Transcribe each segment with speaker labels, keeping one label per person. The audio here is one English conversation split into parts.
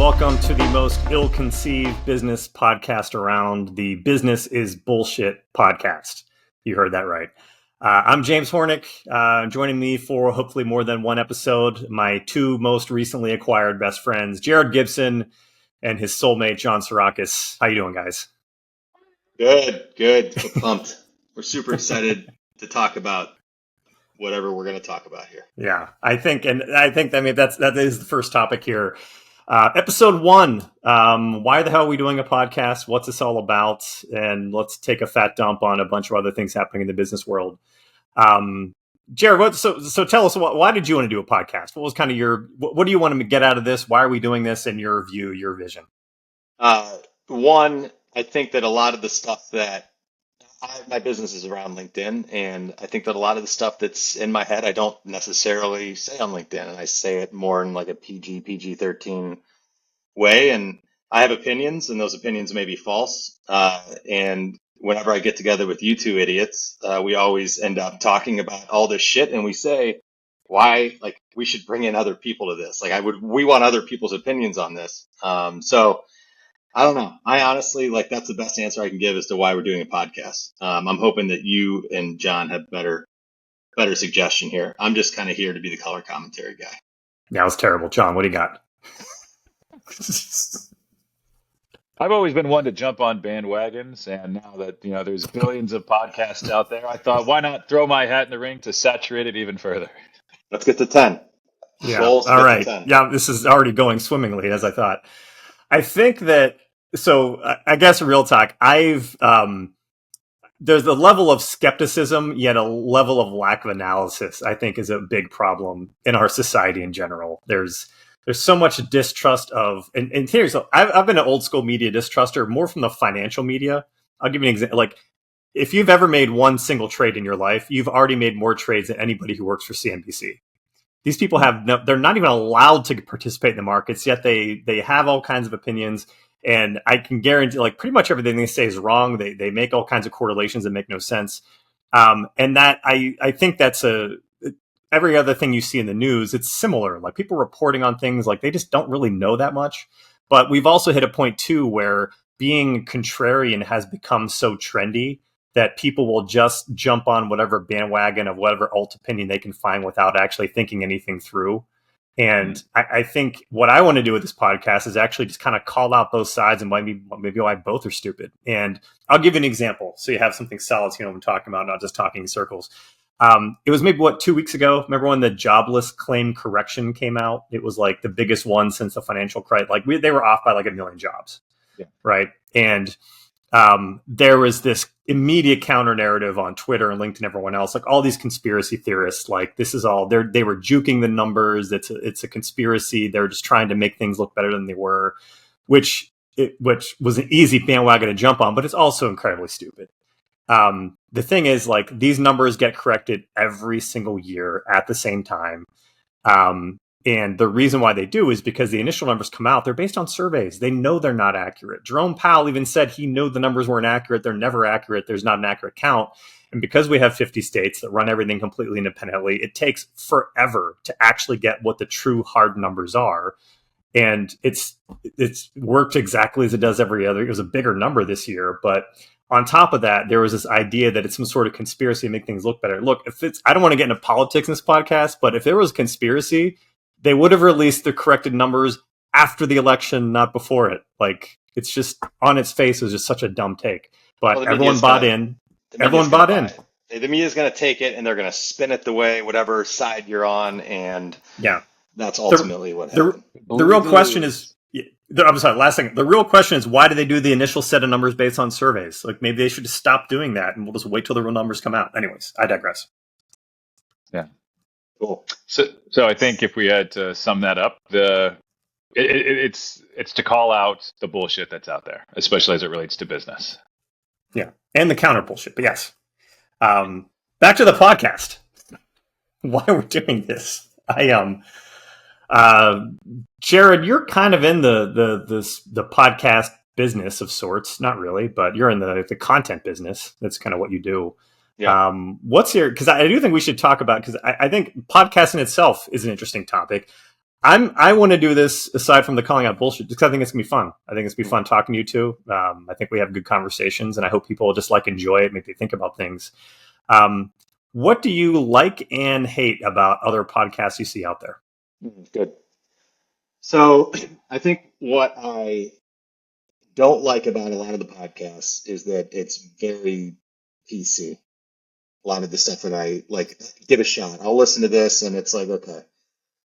Speaker 1: welcome to the most ill-conceived business podcast around, the Business is Bullshit podcast. You heard that right. I'm James Hornick. Joining me for hopefully more than one episode, my two most recently acquired best friends, Jared Gibson and his soulmate, John Sarakis. How you doing, guys?
Speaker 2: Good. We're pumped. We're super excited to talk about whatever we're going to talk about here.
Speaker 1: Yeah, I think that is the first topic here. Episode 1. Why the hell are we doing a podcast? What's this all about? And let's take a fat dump on a bunch of other things happening in the business world. Jared, so tell us, why did you want to do a podcast? What was kind of what do you want to get out of this? Why are we doing this in your view, your vision?
Speaker 2: One, I think that a lot of the stuff that my business is around LinkedIn, and I think that a lot of the stuff that's in my head, I don't necessarily say on LinkedIn, and I say it more in like a PG-13 way. And I have opinions, and those opinions may be false. And whenever I get together with you two idiots, we always end up talking about all this shit, and we say, why, like, we should bring in other people to this. Like, we want other people's opinions on this. So I don't know. I honestly, like, that's the best answer I can give as to why we're doing a podcast. I'm hoping that you and John have better suggestion here. I'm just kind of here to be the color commentary guy.
Speaker 1: That was terrible. John, what do you got?
Speaker 3: I've always been one to jump on bandwagons, and now that there's billions of podcasts out there, I thought, why not throw my hat in the ring to saturate it even further?
Speaker 2: Let's get to 10.
Speaker 1: Yeah. All right. Yeah, this is already going swimmingly as I thought. I think that, so I guess real talk, there's a level of skepticism, yet a level of lack of analysis, I think, is a big problem in our society in general. There's so much distrust of, and here, so I've been an old school media distruster, more from the financial media. I'll give you an example. Like, if you've ever made one single trade in your life, you've already made more trades than anybody who works for CNBC. These people they're not even allowed to participate in the markets, yet they have all kinds of opinions. And I can guarantee, like, pretty much everything they say is wrong. They make all kinds of correlations that make no sense. And that I think that's every other thing you see in the news, it's similar. Like, people reporting on things, like, they just don't really know that much. But we've also hit a point too where being contrarian has become so trendy that people will just jump on whatever bandwagon of whatever alt opinion they can find without actually thinking anything through. And I think what I want to do with this podcast is actually just kind of call out both sides and maybe why both are stupid. And I'll give you an example so you have something solid, what I'm talking about, not just talking in circles. It was maybe 2 weeks ago. Remember when the jobless claim correction came out? It was like the biggest one since the financial crisis. Like, they were off by like 1 million jobs. Yeah. Right. And there was this immediate counter narrative on Twitter and LinkedIn, everyone else, like all these conspiracy theorists, like, this is all they were juking the numbers. It's a conspiracy. They're just trying to make things look better than they were, which was an easy bandwagon to jump on, but it's also incredibly stupid. The thing is, like, these numbers get corrected every single year at the same time. And the reason why they do is because the initial numbers come out, they're based on surveys. They know they're not accurate. Jerome Powell even said he knew the numbers weren't accurate. They're never accurate. There's not an accurate count. And because we have 50 states that run everything completely independently, it takes forever to actually get what the true hard numbers are. And it's worked exactly as it does every other. It was a bigger number this year, but on top of that, there was this idea that it's some sort of conspiracy to make things look better. Look, I don't want to get into politics in this podcast, but if there was a conspiracy, they would have released the corrected numbers after the election, not before it. Like, it's just, on its face, it was just such a dumb take. But everyone bought in. Everyone bought in.
Speaker 2: The media's going to take it, and they're going to spin it the way, whatever side you're on, and that's ultimately what happened.
Speaker 1: The real question is, I'm sorry, last thing. The real question is, why do they do the initial set of numbers based on surveys? Like, maybe they should just stop doing that, and we'll just wait till the real numbers come out. Anyways, I digress.
Speaker 3: Yeah.
Speaker 2: Cool.
Speaker 3: So I think if we had to sum that up, it's to call out the bullshit that's out there, especially as it relates to business.
Speaker 1: Yeah, and the counter bullshit. But yes, back to the podcast. Why we're doing this? Jared, you're kind of in the podcast business of sorts. Not really, but you're in the content business. That's kind of what you do. Yeah. What's your, because I do think we should talk about, because I think podcasting itself is an interesting topic. I want to do this aside from the calling out bullshit because I think it's gonna be fun. I think it's gonna be fun talking to you two. I think we have good conversations, and I hope people just like enjoy it, make you think about things. What do you like and hate about other podcasts you see out there?
Speaker 2: Good. So I think what I don't like about a lot of the podcasts is that it's very PC. A lot of the stuff that I like, give a shot. I'll listen to this and it's like, okay,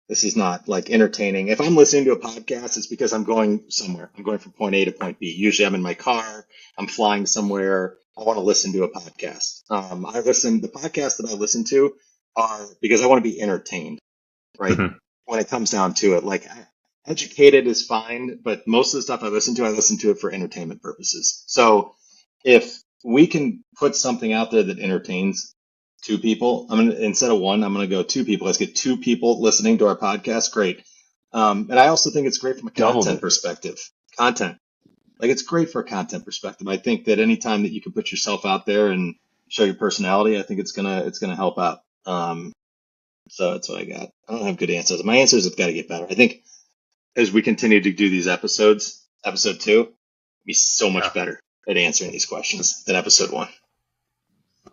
Speaker 2: this is not like entertaining. If I'm listening to a podcast, it's because I'm going somewhere. I'm going from point A to point B. Usually I'm in my car, I'm flying somewhere. I want to listen to a podcast. The podcasts that I listen to are because I want to be entertained, right?
Speaker 1: Mm-hmm.
Speaker 2: When it comes down to it, like educated is fine, but most of the stuff I listen to it for entertainment purposes. So if we can put something out there that entertains two people, instead of one, I'm gonna go two people. Let's get two people listening to our podcast. Great. And I also think it's great from a content perspective. Content. Like it's great for a content perspective. I think that anytime that you can put yourself out there and show your personality, I think it's gonna help out. So that's what I got. I don't have good answers. My answers have got to get better. I think as we continue to do these episodes, episode 2 will be so much better at answering these questions than episode 1.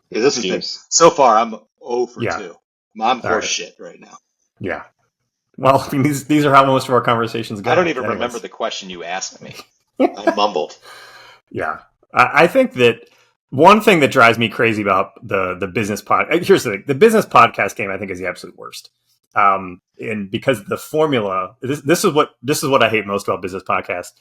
Speaker 2: Because this has been, so far, I'm 0 for 2. I'm horse shit right now.
Speaker 1: Yeah. Well, I mean, these are how most of our conversations go.
Speaker 2: I don't even remember the question you asked me. I mumbled.
Speaker 1: Yeah. I think that one thing that drives me crazy about the business here's the thing. The business podcast game, I think, is the absolute worst. And because the formula, this is what I hate most about business podcasts.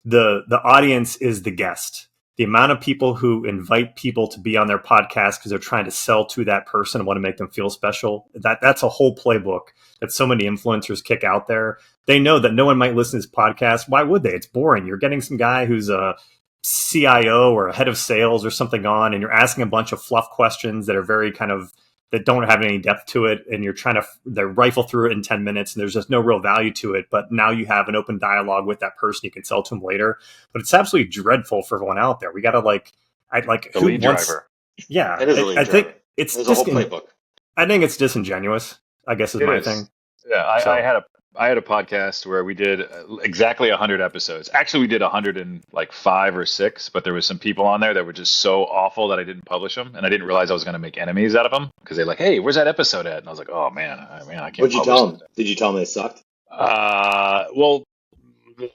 Speaker 1: The audience is the guest. The amount of people who invite people to be on their podcast because they're trying to sell to that person and want to make them feel special. That's a whole playbook that so many influencers kick out there. They know that no one might listen to this podcast. Why would they? It's boring. You're getting some guy who's a CIO or a head of sales or something on, and you're asking a bunch of fluff questions that are very that don't have any depth to it, and you're trying to rifle through it in 10 minutes, and there's just no real value to it. But now you have an open dialogue with that person you can sell to them later. But it's absolutely dreadful for everyone out there. We got to
Speaker 3: the lead driver.
Speaker 1: Yeah,
Speaker 2: it is a lead driver.
Speaker 1: I think it's
Speaker 2: there's a whole playbook.
Speaker 1: I think it's disingenuous, I guess is my thing.
Speaker 3: Yeah, I had a podcast where we did exactly 100 episodes. Actually, we did 105 or 6, but there was some people on there that were just so awful that I didn't publish them, and I didn't realize I was going to make enemies out of them because they're like, "Hey, where's that episode at?" And I was like, "Oh man, I can't."
Speaker 2: What'd you tell them? Did you tell them they sucked?
Speaker 3: Well,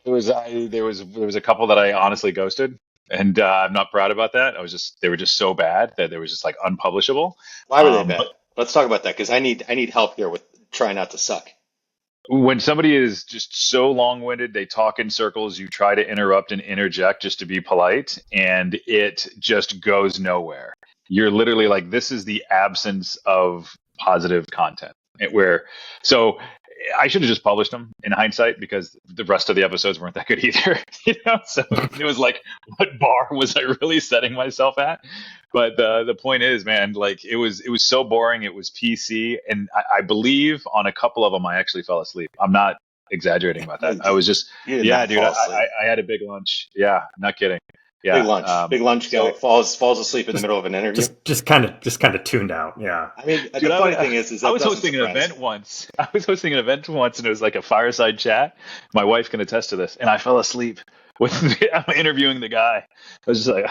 Speaker 3: there was a couple that I honestly ghosted, and I'm not proud about that. They were just so bad that they were just like unpublishable.
Speaker 2: Why were they bad? Let's talk about that because I need help here with trying not to suck.
Speaker 3: When somebody is just so long-winded, they talk in circles, you try to interrupt and interject just to be polite, and it just goes nowhere. You're literally like, this is the absence of positive content. So I should have just published them in hindsight because the rest of the episodes weren't that good either. So it was like, what bar was I really setting myself at? But the point is, man, like it was so boring. It was PC, and I believe on a couple of them I actually fell asleep. I'm not exaggerating about that. I was just dude. I had a big lunch. Yeah, not kidding. Yeah,
Speaker 2: big lunch. Guy falls asleep in the middle of an interview.
Speaker 1: Just kind of tuned out. Yeah.
Speaker 2: I mean, the funny thing is
Speaker 3: I was hosting an event once. and it was like a fireside chat. My wife can attest to this, and I fell asleep I'm interviewing the guy. I was just like.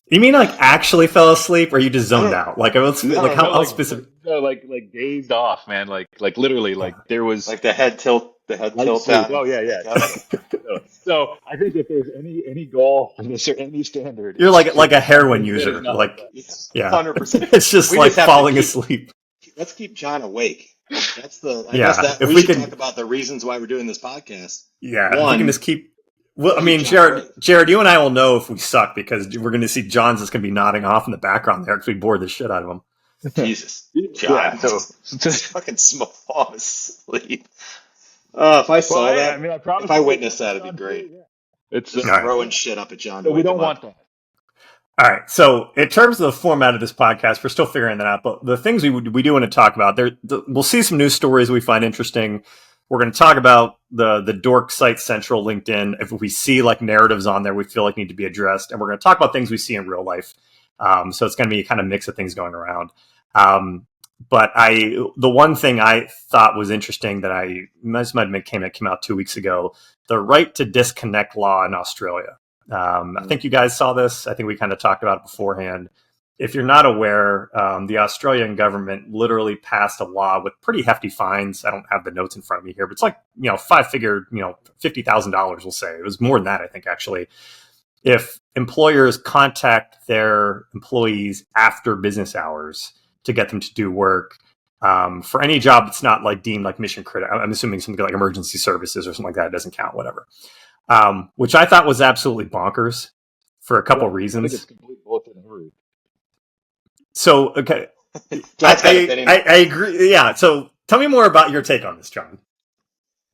Speaker 1: You mean like actually fell asleep, or you just zoned out? Like how specific?
Speaker 3: No, like dazed off, man. Like literally, like there was
Speaker 2: like the head tilt down.
Speaker 3: Oh yeah. So I think if there's any goal or any standard,
Speaker 1: you're like a heroin user. Like
Speaker 2: 100%.
Speaker 1: It's just like falling asleep.
Speaker 2: Let's keep John awake. That's the.
Speaker 1: If
Speaker 2: we should talk about the reasons why we're doing this podcast.
Speaker 1: Yeah, if we can just keep. Well, I mean, Jared, you and I will know if we suck because we're going to see John's just going to be nodding off in the background there because we bored the shit out of him.
Speaker 2: Jesus, John, just fucking fall asleep. If I saw that, if I witnessed that, it'd be great. It's just throwing shit up at John.
Speaker 3: We don't want that.
Speaker 1: All right. So in terms of the format of this podcast, we're still figuring that out. But the things we do want to talk about, we'll see some news stories we find interesting. We're going to talk about the dork site central LinkedIn. If we see like narratives on there we feel like need to be addressed, and we're going to talk about things we see in real life. So it's going to be a kind of mix of things going around. But the one thing I thought was interesting that came out 2 weeks ago, the right to disconnect law in Australia. I think you guys saw this. I think we kind of talked about it beforehand. If you're not aware, the Australian government literally passed a law with pretty hefty fines. I don't have the notes in front of me here, but it's like, five-figure, $50,000, we'll say. It was more than that, I think, actually. If employers contact their employees after business hours to get them to do work for any job that's not like deemed like mission critical, I'm assuming something like emergency services or something like that, it doesn't count, whatever. Which I thought was absolutely bonkers for a couple reasons.
Speaker 3: I think it's complete bullshit.
Speaker 1: So, okay. I agree. Yeah. So tell me more about your take on this, John.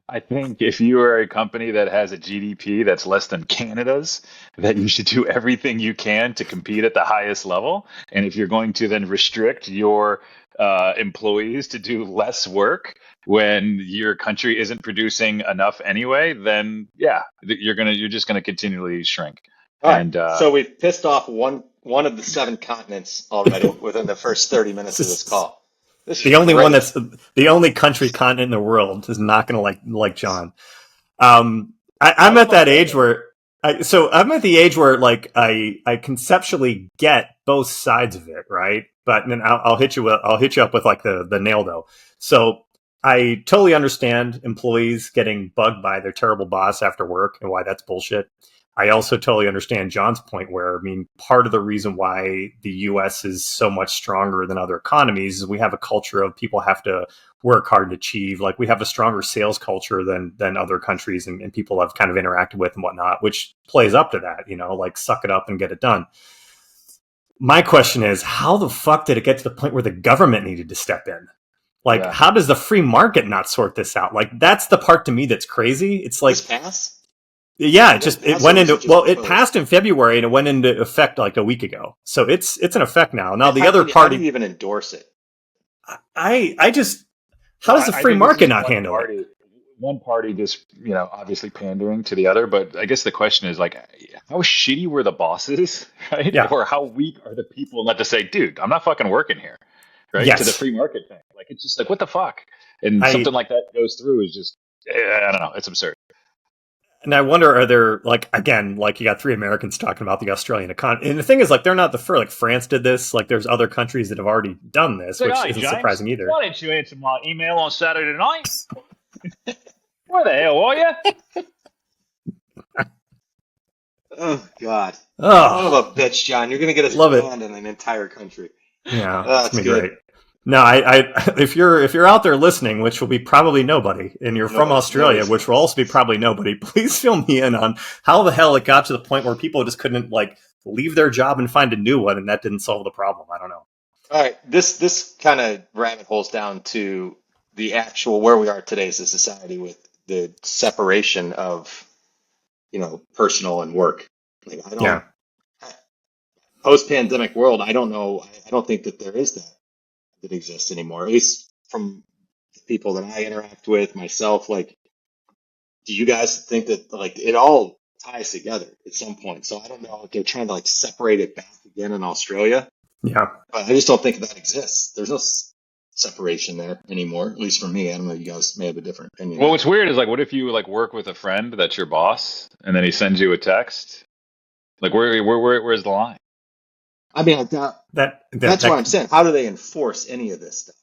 Speaker 3: I think if you are a company that has a GDP that's less than Canada's, that you should do everything you can to compete at the highest level. And if you're going to then restrict your employees to do less work when your country isn't producing enough anyway, then you're just gonna continually shrink.
Speaker 2: All right. So we've pissed off one of the 7 continents already within the first 30 minutes of this call.
Speaker 1: The only one that's the only continent in the world is not going to like John. I'm at that age where I'm at the age where like I conceptually get both sides of it, right? But then I'll hit you up with like the nail though. So I totally understand employees getting bugged by their terrible boss after work and why that's bullshit. I also totally understand John's point where, I mean, part of the reason why the U.S. is so much stronger than other economies is we have a culture of people have to work hard to achieve. Like we have a stronger sales culture than other countries and people have kind of interacted with and whatnot, which plays up to that, like suck it up and get it done. My question is, how the fuck did it get to the point where the government needed to step in? Like, how does the free market not sort this out? Like, that's the part to me that's crazy. It's like...
Speaker 2: This pass?
Speaker 1: Yeah, it passed in February and it went into effect like a week ago. So it's in effect now. Now the other party,
Speaker 2: how do you even endorse it?
Speaker 1: I just, how does the free market not handle it?
Speaker 3: One party just, obviously pandering to the other, but I guess the question is like, how shitty were the bosses, right?
Speaker 1: Yeah.
Speaker 3: Or how weak are the people not to say, dude, I'm not fucking working here, right?
Speaker 1: Yes.
Speaker 3: To the free market thing. Like, it's just like, what the fuck? And something like that goes through is just, I don't know, it's absurd.
Speaker 1: And I wonder, are there, like, again, like you got 3 Americans talking about the Australian economy. And the thing is, like, they're not the first. Like, France did this. Like, there's other countries that have already done this, which isn't surprising either.
Speaker 3: Why didn't you answer my email on Saturday night? Where the hell are you?
Speaker 2: Oh, God. Son of a bitch, John. You're going to get us banned in an entire country.
Speaker 1: Yeah, that's good. Great. No, if you're out there listening, which will be probably nobody, and you're from Australia, which will also be probably nobody, please fill me in on how the hell it got to the point where people just couldn't like leave their job and find a new one, and that didn't solve the problem. I don't know.
Speaker 2: All right, this kind of rabbit holes down to the actual where we are today as a society with the separation of personal and work. Like post-pandemic world, I don't know. I don't think that there is that exists anymore, at least from the people that I interact with, myself. Like, do you guys think that like it all ties together at some point? So I don't know if they're trying to like separate it back again in Australia.
Speaker 1: Yeah.
Speaker 2: But I just don't think that exists. There's no separation there anymore, at least for me. I don't know. You guys may have a different opinion.
Speaker 3: Well, what's weird is like, what if you like work with a friend that's your boss and then he sends you a text? Like, where's the line?
Speaker 2: I mean, that's what I'm saying. How do they enforce any of this stuff?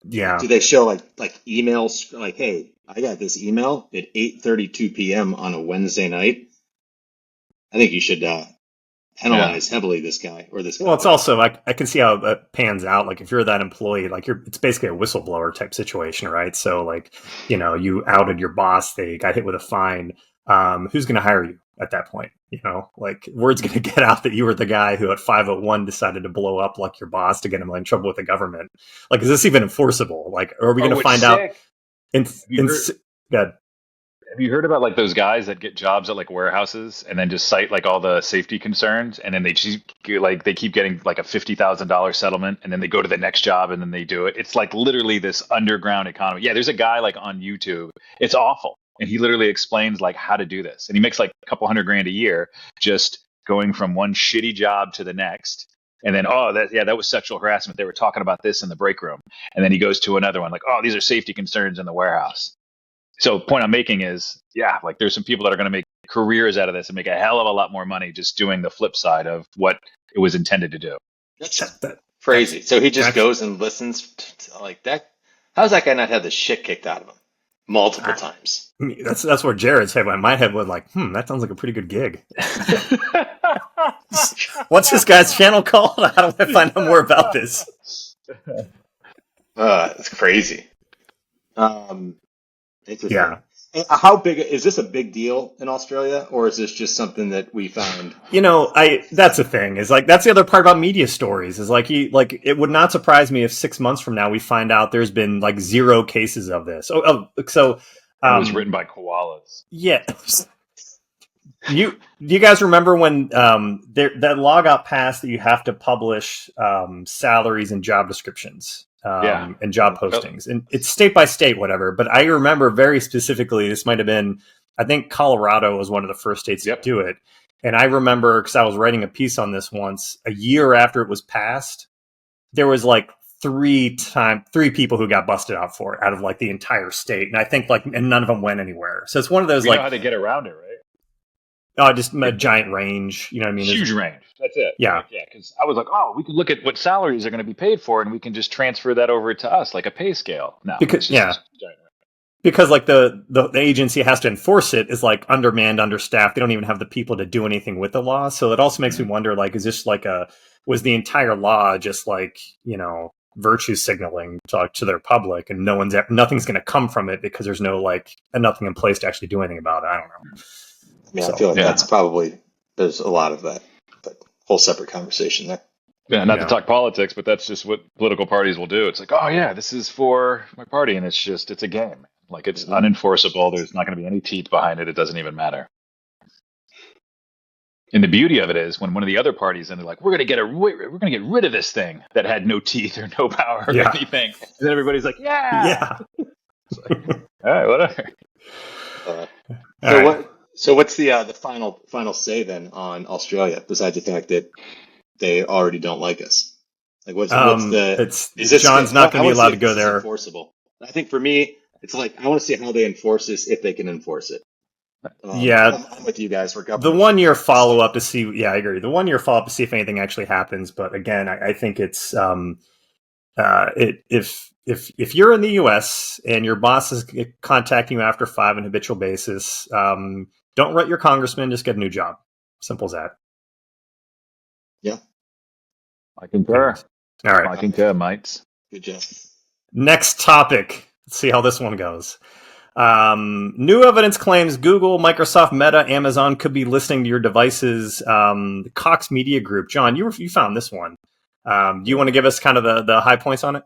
Speaker 1: Yeah.
Speaker 2: Do they show like emails like, hey, I got this email at 8:32 p.m. on a Wednesday night? I think you should penalize heavily this guy or this guy.
Speaker 1: Well, it's also I can see how that pans out. Like if you're that employee, like it's basically a whistleblower type situation, right? So like, you outed your boss, they got hit with a fine. Who's going to hire you at that point? Like word's going to get out that you were the guy who at 5:01 decided to blow up like your boss to get him in trouble with the government. Like, is this even enforceable? Like, are we going to find out?
Speaker 3: Have you heard about like those guys that get jobs at like warehouses and then just cite like all the safety concerns and then they keep getting like a $50,000 settlement and then they go to the next job and then they do it? It's like literally this underground economy. Yeah, there's a guy like on YouTube. It's awful. And he literally explains like how to do this. And he makes like a couple $100,000 a year just going from one shitty job to the next And then, that was sexual harassment. They were talking about this in the break room. And then he goes to another one like, oh, these are safety concerns in the warehouse. So the point I'm making is, like there's some people that are going to make careers out of this and make a hell of a lot more money just doing the flip side of what it was intended to do.
Speaker 2: That's crazy. So he just goes and listens to like that. How's that guy not had the shit kicked out of him multiple times?
Speaker 1: That's where Jared's head went. My head was like, that sounds like a pretty good gig. What's this guy's channel called? How do I find out more about this?
Speaker 2: It's crazy.
Speaker 1: Yeah.
Speaker 2: How big is this? A big deal in Australia, or is this just something that we found?
Speaker 1: That's the thing. Is like that's the other part about media stories. Is like it would not surprise me if 6 months from now we find out there's been like 0 cases of this. So it
Speaker 3: was written by koalas.
Speaker 1: Yeah. Do you guys remember when that law got passed that you have to publish salaries and job descriptions? And job postings, and it's state by state, whatever. But I remember very specifically, this might have been, I think Colorado was one of the first states to do it. And I remember, because I was writing a piece on this once, a year after it was passed, there was like 3 people who got busted out for it out of like the entire state. And I think and none of them went anywhere. So it's one of those,
Speaker 3: know how they get around it, right?
Speaker 1: Just a giant range. You know what I mean?
Speaker 3: Huge range. That's it.
Speaker 1: Yeah.
Speaker 3: Because I was like, we could look at what salaries are going to be paid for, and we can just transfer that over to us, like a pay scale. No,
Speaker 1: because like the agency has to enforce it is like undermanned, understaffed. They don't even have the people to do anything with the law. So it also makes me wonder, like, is this like was the entire law just like, virtue signaling to their public, and nothing's going to come from it because there's nothing in place to actually do anything about it? I don't know.
Speaker 2: I feel like that's probably, there's a lot of that, but whole separate conversation there.
Speaker 3: Yeah, not to talk politics, but that's just what political parties will do. It's like, this is for my party, and it's a game. Like, it's unenforceable. There's not going to be any teeth behind it. It doesn't even matter. And the beauty of it is when one of the other parties, and they're like, we're going to get rid of this thing that had no teeth or no power or anything. And then everybody's like, yeah. It's like, all right, whatever.
Speaker 2: So what's the final say then on Australia, besides the fact that they already don't like us? Like what's
Speaker 1: John's not going to be allowed to go there.
Speaker 2: Enforceable. I think for me, it's like I want to see how they enforce this, if they can enforce it. I'm with you guys.
Speaker 1: The 1 year follow up to see. Yeah, I agree. The 1 year follow up to see if anything actually happens. But again, I think it's if you're in the U.S. and your boss is contacting you after 5 on a habitual basis, don't write your congressman. Just get a new job. Simple as that.
Speaker 2: Yeah,
Speaker 3: I concur.
Speaker 1: All right,
Speaker 3: I concur, mates.
Speaker 2: Good job.
Speaker 1: Next topic. Let's see how this one goes. New evidence claims Google, Microsoft, Meta, Amazon could be listening to your devices. The Cox Media Group. John, you found this one. Do you want to give us kind of the high points on it?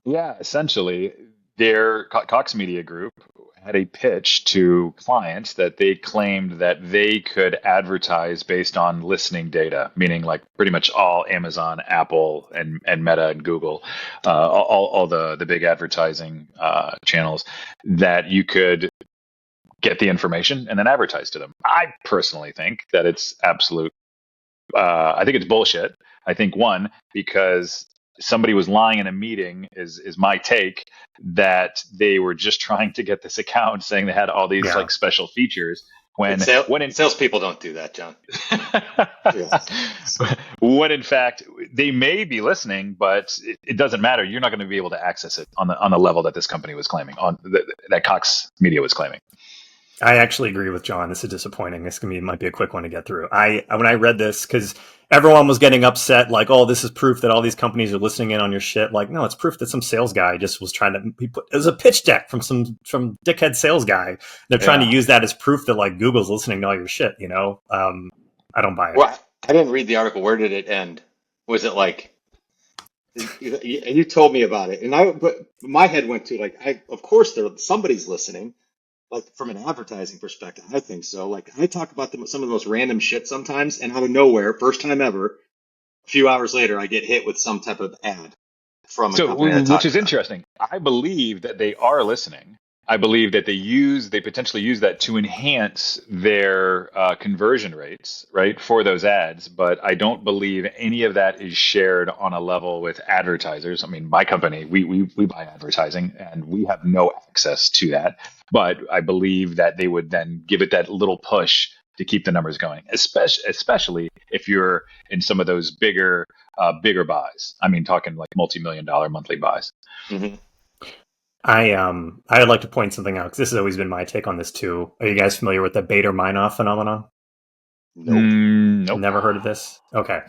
Speaker 3: Yeah, essentially, their Cox Media Group had a pitch to clients that they claimed that they could advertise based on listening data, meaning like pretty much all Amazon, Apple, and Meta and Google, all the big advertising channels, that you could get the information and then advertise to them. I personally think that it's absolute. I think it's bullshit. I think because somebody was lying in a meeting is my take, that they were just trying to get this account saying they had all these like special features when
Speaker 2: salespeople don't do that, John.
Speaker 3: When in fact they may be listening, but it doesn't matter. You're not going to be able to access it on the level that this company was claiming, that Cox Media was claiming.
Speaker 1: I actually agree with John. This is disappointing. This might be a quick one to get through. When I read this, because everyone was getting upset, like, oh, this is proof that all these companies are listening in on your shit. Like, no, it's proof that some sales guy just was trying to. It was a pitch deck from dickhead sales guy. They're trying to use that as proof that like Google's listening to all your shit. I don't buy it.
Speaker 2: Well, I didn't read the article. Where did it end? Was it like? You told me about it, but my head went to like, of course somebody's listening. Like from an advertising perspective, I think so. Like I talk about some of the most random shit sometimes, and out of nowhere, first time ever, a few hours later, I get hit with some type of ad from a company.
Speaker 3: Which is interesting. I believe that they are listening. I believe that they potentially use that to enhance their conversion rates, right, for those ads. But I don't believe any of that is shared on a level with advertisers. I mean, my company, we buy advertising and we have no access to that. But I believe that they would then give it that little push to keep the numbers going, especially if you're in some of those bigger buys. I mean, talking like multi-million-dollar monthly buys.
Speaker 2: Mm-hmm.
Speaker 1: I'd like to point something out because this has always been my take on this too. Are you guys familiar with the Bader-Meinhof phenomenon?
Speaker 2: Nope.
Speaker 3: Nope.
Speaker 1: Never heard of this? Okay.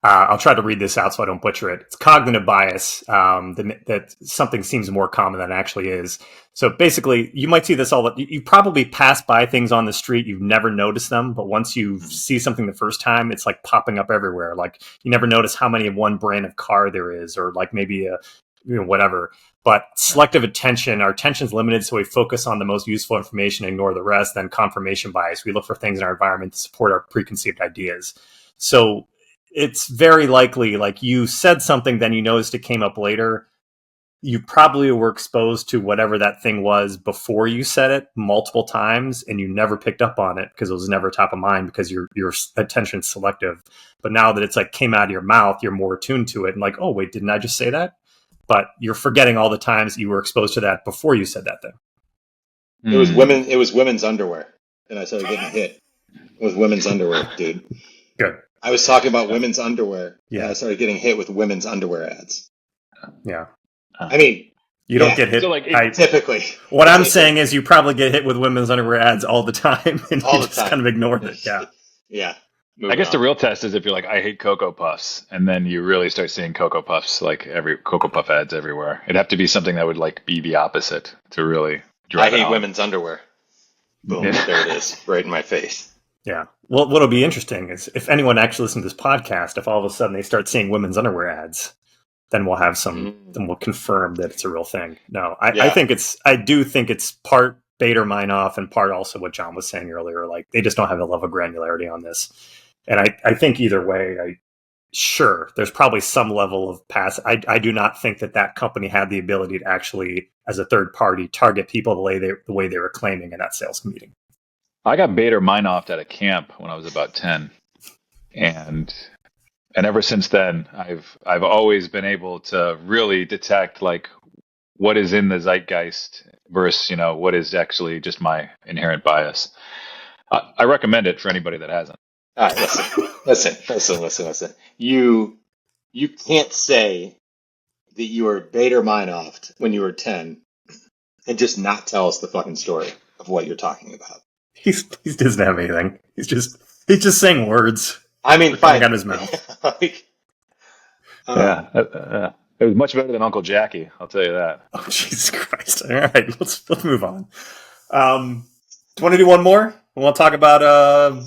Speaker 1: I'll try to read this out so I don't butcher it. It's cognitive bias, that something seems more common than it actually is. So basically, you might see this you probably pass by things on the street, you've never noticed them, but once you see something the first time, it's like popping up everywhere. Like you never notice how many of one brand of car there is, or like maybe whatever. But selective attention, our attention is limited, so we focus on the most useful information, ignore the rest. Then confirmation bias, we look for things in our environment to support our preconceived ideas. So it's very likely, like you said something, then you noticed it came up later. You probably were exposed to whatever that thing was before you said it multiple times, and you never picked up on it because it was never top of mind because your attention selective. But now that it's like came out of your mouth, you're more attuned to it and like, oh wait, didn't I just say that? But you're forgetting all the times you were exposed to that before you said that thing.
Speaker 2: It was women's underwear, and I started getting hit with women's underwear, dude.
Speaker 1: Good.
Speaker 2: I was talking about women's underwear.
Speaker 1: Yeah.
Speaker 2: And I started getting hit with women's underwear ads.
Speaker 1: Yeah.
Speaker 2: I mean,
Speaker 1: you don't get hit.
Speaker 3: So like
Speaker 2: typically.
Speaker 1: What I'm saying is you probably get hit with women's underwear ads all the time, and
Speaker 2: all
Speaker 1: you
Speaker 2: the
Speaker 1: just
Speaker 2: time.
Speaker 1: kind of ignored it. Yeah.
Speaker 2: Yeah.
Speaker 3: I guess the real test is if you're like, I hate Cocoa Puffs, and then you really start seeing Cocoa Puffs, like every Cocoa Puff ads everywhere. It'd have to be something that would like be the opposite to really drive
Speaker 2: I
Speaker 3: it
Speaker 2: hate
Speaker 3: home.
Speaker 2: women's underwear. Boom,
Speaker 3: Yeah.
Speaker 2: there it is, right in my face.
Speaker 1: Yeah. Well, what'll be interesting is if anyone actually listens to this podcast, if all of a sudden they start seeing women's underwear ads, then we'll have then we'll confirm that it's a real thing. No, I do think it's part Bader-Meinhof and part also what John was saying earlier. Like they just don't have the level of granularity on this. And I think either way, sure, there's probably some level of pass. I do not think that company had the ability to actually, as a third party, target people the way they were claiming in that sales meeting.
Speaker 3: I got Bader-Meinhof at a camp when I was about 10, and ever since then, I've always been able to really detect like what is in the zeitgeist versus what is actually just my inherent bias. I recommend it for anybody that hasn't.
Speaker 2: All right, listen. You can't say that you were Bader-Meinhof when you were 10 and just not tell us the fucking story of what you're talking about.
Speaker 1: He doesn't have anything. He's just saying words.
Speaker 2: I mean, fine.
Speaker 1: Out of his mouth.
Speaker 3: It was much better than Uncle Jackie. I'll tell you that.
Speaker 1: Oh Jesus Christ! All right, let's move on. Do you want to do one more? We want to talk about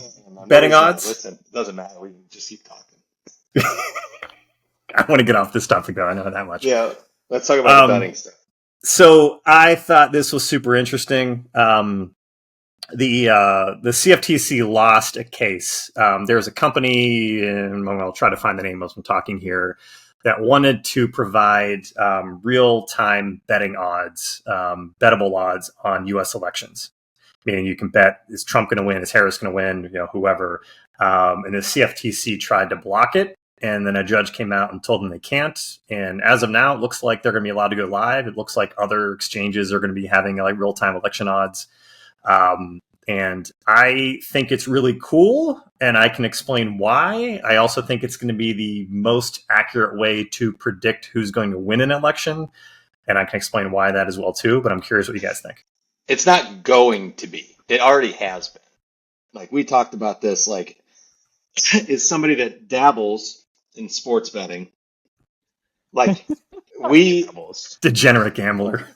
Speaker 1: betting odds.
Speaker 2: Listen, it doesn't matter. We can just keep talking.
Speaker 1: I want to get off this topic though. I know that much.
Speaker 2: Yeah, let's talk about the betting stuff.
Speaker 1: So I thought this was super interesting. The CFTC lost a case. There's a company, and I'll try to find the name as I'm talking here, that wanted to provide real-time betting odds, bettable odds on U.S. elections. Meaning you can bet, is Trump going to win? Is Harris going to win? Whoever. And the CFTC tried to block it, and then a judge came out and told them they can't. And as of now, it looks like they're going to be allowed to go live. It looks like other exchanges are going to be having like real-time election odds. And I think it's really cool, and I can explain why. I also think it's going to be the most accurate way to predict who's going to win an election, and I can explain why that as well too, but I'm curious what you guys think.
Speaker 2: It's not going to be. It already has been. Like, we talked about this, like, as somebody that dabbles in sports betting, like,
Speaker 1: Degenerate gambler.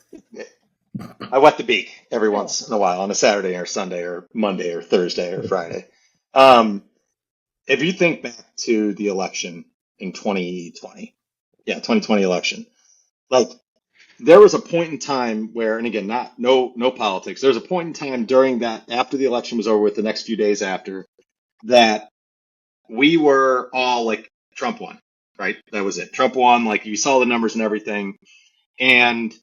Speaker 2: I wet the beak every once in a while on a Saturday or Sunday or Monday or Thursday or Friday. If you think back to the election in 2020, 2020 election, like there was a point in time where, and again, no politics. There was a point in time during that, after the election was over with, the next few days after, that we were all like, Trump won, right? That was it. Trump won. Like you saw the numbers and everything, and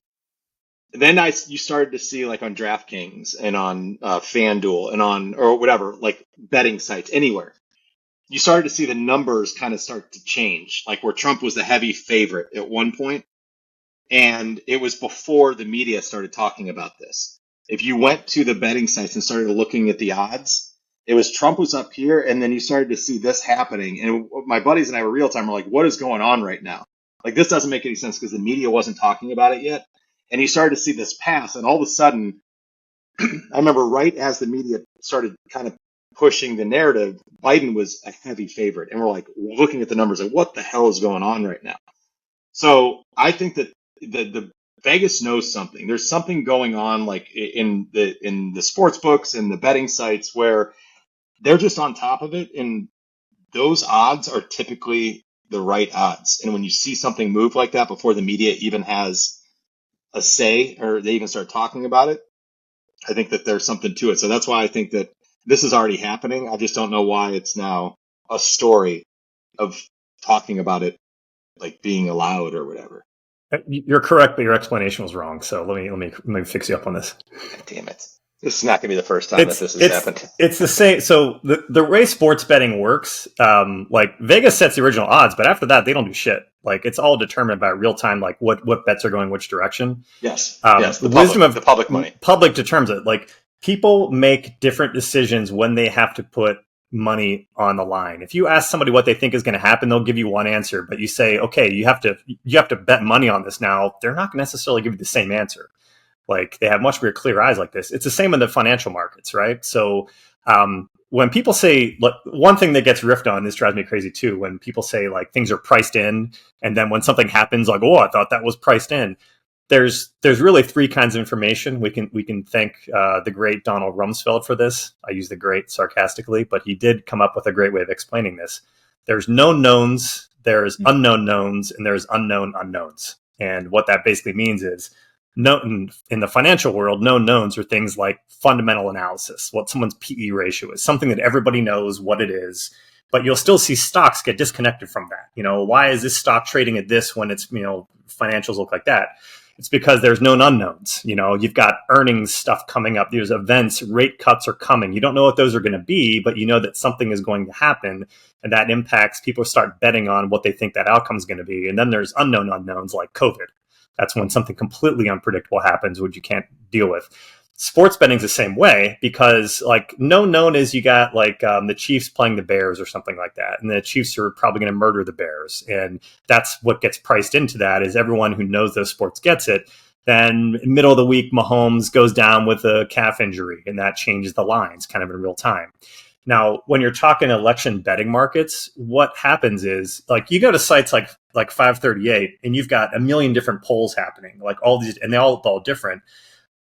Speaker 2: then you started to see like on DraftKings and on FanDuel and on or whatever, like betting sites anywhere. You started to see the numbers kind of start to change, like where Trump was the heavy favorite at one point, and it was before the media started talking about this. If you went to the betting sites and started looking at the odds, it was Trump was up here, and then you started to see this happening. And my buddies and I were real time. We're like, what is going on right now? Like, this doesn't make any sense because the media wasn't talking about it yet. And you started to see this pass, and all of a sudden, I remember right as the media started kind of pushing the narrative, Biden was a heavy favorite. And we're like looking at the numbers, like, what the hell is going on right now? So I think that the Vegas knows something. There's something going on, like in the sports books and the betting sites, where they're just on top of it, and those odds are typically the right odds. And when you see something move like that before the media even has a say or they even start talking about it, I think that there's something to it. So that's why I think that this is already happening. I just don't know why it's now a story of talking about it like being allowed or whatever.
Speaker 1: You're correct, but your explanation was wrong. So let me fix you up on this.
Speaker 2: God damn it. This is not going to be the first time that this has happened.
Speaker 1: It's the same. So the way sports betting works, like Vegas sets the original odds, but after that, they don't do shit. Like it's all determined by real time, like what bets are going which direction.
Speaker 2: Yes.
Speaker 1: The
Speaker 2: public money.
Speaker 1: Public determines it. Like people make different decisions when they have to put money on the line. If you ask somebody what they think is going to happen, they'll give you one answer. But you say, okay, you have to bet money on this now. They're not going to necessarily give you the same answer. Like they have much more clear eyes like this. It's the same in the financial markets, right? So when people say, look, one thing that gets riffed on, this drives me crazy too, when people say like things are priced in, and then when something happens, like, oh, I thought that was priced in. There's really three kinds of information. We can thank the great Donald Rumsfeld for this. I use the great sarcastically, but he did come up with a great way of explaining this. There's known knowns, there's unknown knowns, and there's unknown unknowns. And what that basically means is, in the financial world, known knowns are things like fundamental analysis, what someone's PE ratio is, something that everybody knows what it is, but you'll still see stocks get disconnected from that. You know, why is this stock trading at this when it's, financials look like that? It's because there's known unknowns. You've got earnings stuff coming up. There's events, rate cuts are coming. You don't know what those are going to be, but you know that something is going to happen, and that impacts people start betting on what they think that outcome is going to be. And then there's unknown unknowns like COVID. That's when something completely unpredictable happens, which you can't deal with. Sports betting is the same way because, like, known is you got like the Chiefs playing the Bears or something like that, and the Chiefs are probably going to murder the Bears, and that's what gets priced into that. Is everyone who knows those sports gets it. Then middle of the week, Mahomes goes down with a calf injury, and that changes the lines kind of in real time. Now, when you're talking election betting markets, what happens is like you go to sites like 538, and you've got a million different polls happening, like all these, and they're all different.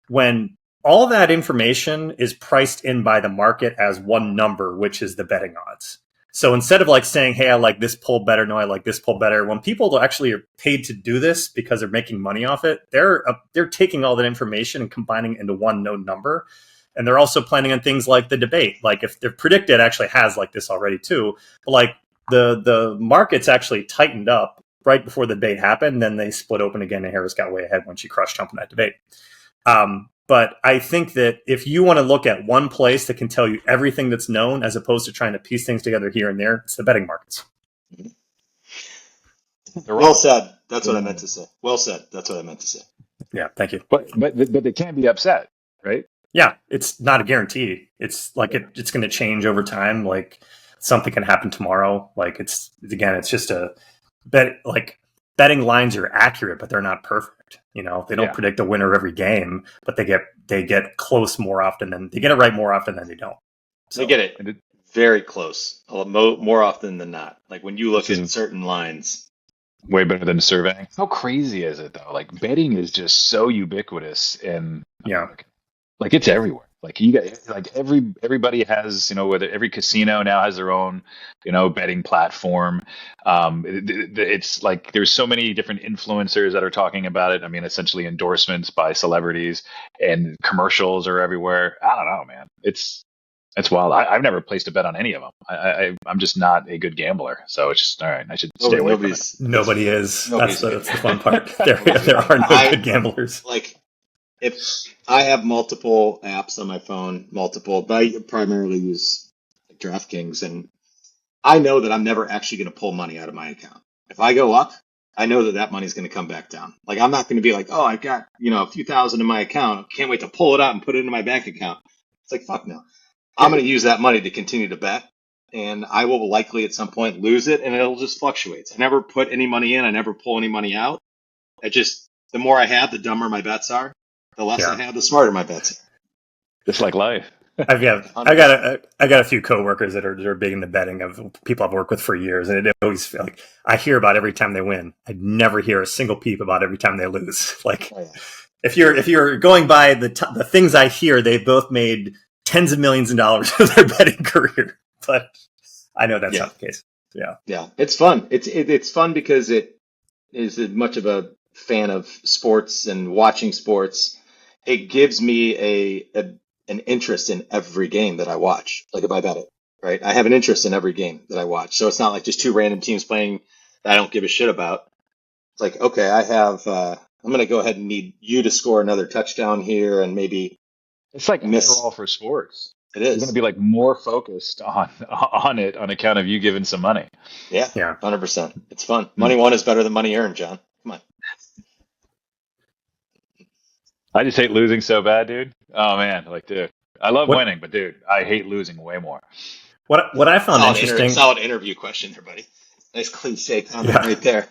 Speaker 1: When all that information is priced in by the market as one number, which is the betting odds. So instead of like saying, hey, I like this poll better, no, I like this poll better, when people actually are paid to do this because they're making money off it, they're taking all that information and combining it into one known number. And they're also planning on things like the debate. Like if they're predicted actually has like this already too, but like the markets actually tightened up right before the debate happened. Then they split open again and Harris got way ahead when she crushed Trump in that debate. But I think that if you want to look at one place that can tell you everything that's known, as opposed to trying to piece things together here and there, it's the betting markets.
Speaker 2: Well said. That's what I meant to say. Well said. That's what I meant to say.
Speaker 1: Yeah, thank you.
Speaker 3: But they can be upset, right?
Speaker 1: Yeah, it's not a guarantee. It's like it's going to change over time. Like something can happen tomorrow. Like it's just a bet. Like betting lines are accurate, but they're not perfect. They don't predict the winner of every game, but they get close more often than they get it right more often than they don't.
Speaker 2: So they get it very close, more often than not. Like when you look at certain lines,
Speaker 3: way better than surveying. How crazy is it though? Like betting is just so ubiquitous, and like it's everywhere. Like you got like everybody has, whether every casino now has their own, betting platform. It's like there's so many different influencers that are talking about it. I mean, essentially endorsements by celebrities and commercials are everywhere. I don't know, man. It's wild. I've never placed a bet on any of them. I'm just not a good gambler, so it's just all right. I should stay away from it.
Speaker 1: Nobody is. That's the fun part. There are no good gamblers.
Speaker 2: Like if I have multiple apps on my phone, but I primarily use DraftKings, and I know that I'm never actually going to pull money out of my account. If I go up, I know that that money's going to come back down. Like I'm not going to be like, oh, I've got, a few thousand in my account. Can't wait to pull it out and put it into my bank account. It's like, fuck no. I'm going to use that money to continue to bet, and I will likely at some point lose it, and it'll just fluctuate. I never put any money in. I never pull any money out. The more I have, the dumber my bets are. The less I have, the smarter my bets are.
Speaker 3: Just like life.
Speaker 1: I got a few coworkers that are big into betting, of people I've worked with for years, and it always feel like I hear about every time they win. I never hear a single peep about every time they lose. Like if you're going by the things I hear, they've both made tens of millions of dollars in their betting career. But I know that's not the case.
Speaker 2: Yeah, it's fun. It's fun because it is as much of a fan of sports and watching sports. It gives me an interest in every game that I watch. Like if I bet it, right? I have an interest in every game that I watch. So it's not like just two random teams playing that I don't give a shit about. It's like, okay, I'm going to go ahead and need you to score another touchdown here, and maybe
Speaker 3: it's like overall for sports.
Speaker 2: It is.
Speaker 3: You're going to be like more focused on it on account of you giving some money.
Speaker 2: Yeah, 100%. It's fun. Money won is better than money earned, John. Come on.
Speaker 3: I just hate losing so bad, dude. Oh man, like, dude, I love winning, but dude, I hate losing way more.
Speaker 1: What I found interesting,
Speaker 2: solid interview question there, buddy. Nice cliche comment right there.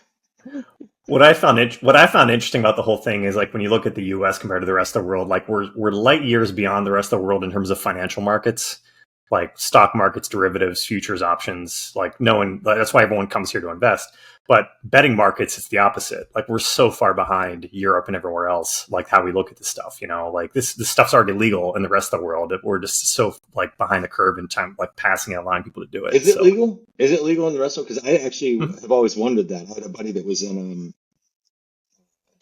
Speaker 1: What I found interesting about the whole thing is, like, when you look at the U.S. compared to the rest of the world, like we're light years beyond the rest of the world in terms of financial markets, like stock markets, derivatives, futures, options. Like that's why everyone comes here to invest. But betting markets, it's the opposite. Like we're so far behind Europe and everywhere else. Like how we look at this stuff, like this stuff's already legal in the rest of the world. We're just so like behind the curve in time, like passing it, allowing people to do it.
Speaker 2: Is it legal? Is it legal in the rest of? Because I actually have always wondered that. I had a buddy that was in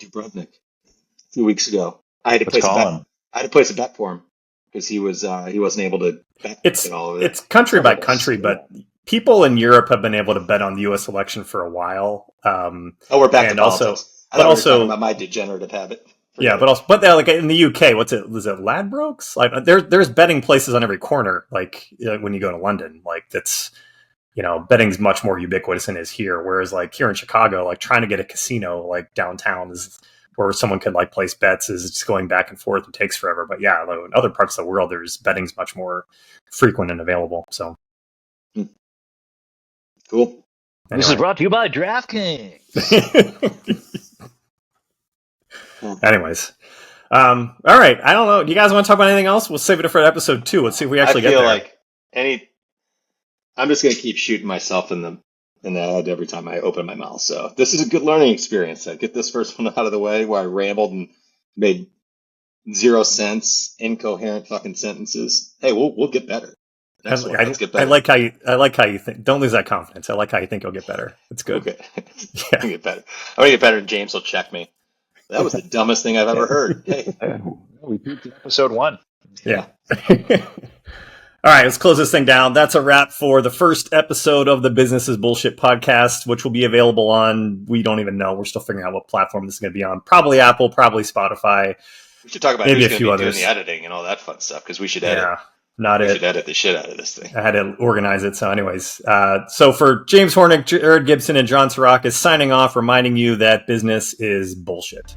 Speaker 2: Dubrovnik a few weeks ago. I had to place a bet for him because he wasn't able to bet at all.
Speaker 1: It's country by country, but people in Europe have been able to bet on the U.S. election for a while.
Speaker 2: We're back to politics. But also about my degenerative habit.
Speaker 1: But like in the UK, was it Ladbrokes? Like there's betting places on every corner. Like when you go to London, like that's betting's much more ubiquitous than it is here. Whereas like here in Chicago, like trying to get a casino like downtown is where someone could like place bets is just going back and forth and takes forever. But yeah, in other parts of the world, there's betting's much more frequent and available. So.
Speaker 2: Cool.
Speaker 3: Anyway. This is brought to you by DraftKings.
Speaker 1: Anyways. All right. I don't know. Do you guys want to talk about anything else? We'll save it for episode 2. Let's see if we actually get there.
Speaker 2: I'm just going to keep shooting myself in the head every time I open my mouth. So this is a good learning experience. I get this first one out of the way where I rambled and made 0 sense, incoherent fucking sentences. Hey, we'll get better.
Speaker 1: I like how you think. Don't lose that confidence. I like how you think you'll get better. It's good.
Speaker 2: Okay. I'm gonna get better. I'm gonna get better, and James will check me. That was the dumbest thing I've ever heard. Hey,
Speaker 3: we peaked at episode 1.
Speaker 1: Yeah. All right, let's close this thing down. That's a wrap for the first episode of the Business is Bullshit podcast, which will be available on, we don't even know. We're still figuring out what platform this is going to be on. Probably Apple, probably Spotify.
Speaker 2: We should talk about maybe who's going to be doing the editing and all that fun stuff, because we should edit.
Speaker 1: Yeah.
Speaker 2: We should edit the shit out of this thing.
Speaker 1: I had to organize it. So anyways, so for James Hornick, Jared Gibson, and John Sorokas signing off, reminding you that business is bullshit.